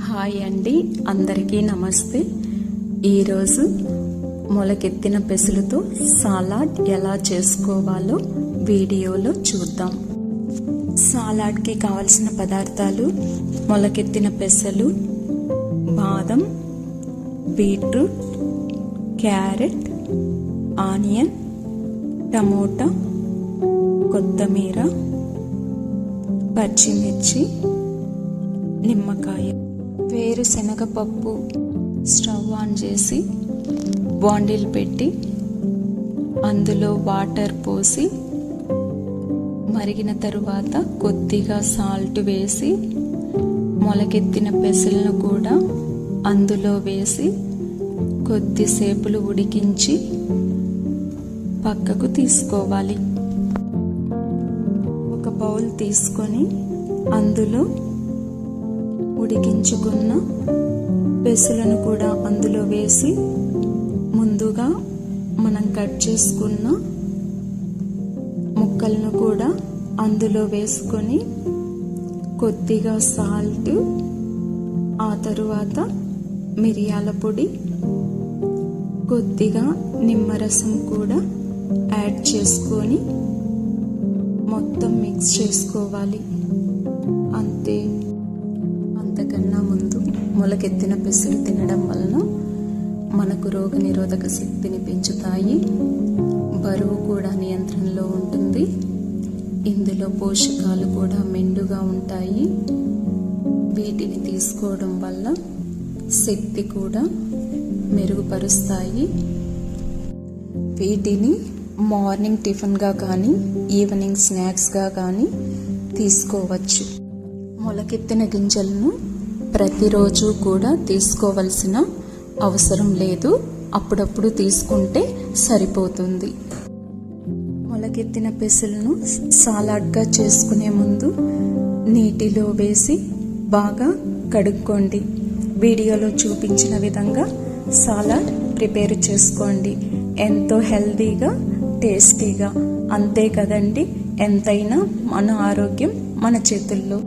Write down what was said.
Hi అండి, అందరికీ నమస్తే. ఈరోజు మొలకెత్తిన పెసలతో సాలాడ్ ఎలా చేసుకోవాలో వీడియోలో చూద్దాం. సాలాడ్కి కావలసిన పదార్థాలు: మొలకెత్తిన పెసలు, బాదం, బీట్రూట్, క్యారెట్, ఆనియన్, టమోటా, కొత్తిమీర, పచ్చిమిర్చి, నిమ్మకాయ. వేరుశనగపప్పు స్టవ్ ఆన్ చేసి బాండిల్ పెట్టి అందులో వాటర్ పోసి మరిగిన తరువాత కొద్దిగా సాల్ట్ వేసి మొలకెత్తిన పెసలను కూడా అందులో వేసి కొద్దిసేపులు ఉడికించి పక్కకు తీసుకోవాలి. ఒక బౌల్ తీసుకొని అందులో ఉడికించుకున్న పెసలను కూడా అందులో వేసి ముందుగా మనం కట్ చేసుకున్న ముక్కలను కూడా అందులో వేసుకొని కొద్దిగా సాల్ట్, ఆ తరువాత మిరియాల పొడి, కొద్దిగా నిమ్మరసం కూడా యాడ్ చేసుకొని మొత్తం మిక్స్ చేసుకోవాలి. అంతే. అంతకన్నా ముందు మొలకెత్తిన పెసలు తినడం వలన మనకు రోగనిరోధక శక్తిని పెంచుతాయి, బరువు కూడా నియంత్రణలో ఉంటుంది, ఇందులో పోషకాలు కూడా మెండుగా ఉంటాయి. వీటిని తీసుకోవడం వల్ల శక్తి కూడా మెరుగుపరుస్తాయి. వీటిని మార్నింగ్ టిఫిన్గా కానీ ఈవినింగ్ స్నాక్స్గా కానీ తీసుకోవచ్చు. మొలకెత్తిన గింజలను ప్రతిరోజు కూడా తీసుకోవలసిన అవసరం లేదు, అప్పుడప్పుడు తీసుకుంటే సరిపోతుంది. మొలకెత్తిన పెసలను సాలాడ్గా చేసుకునే ముందు నీటిలో వేసి బాగా కడుక్కోండి. వీడియోలో చూపించిన విధంగా సాలాడ్ ప్రిపేర్ చేసుకోండి. ఎంతో హెల్తీగా, టేస్టీగా. అంతే కదండి, ఎంతైనా మన ఆరోగ్యం మన చేతుల్లో.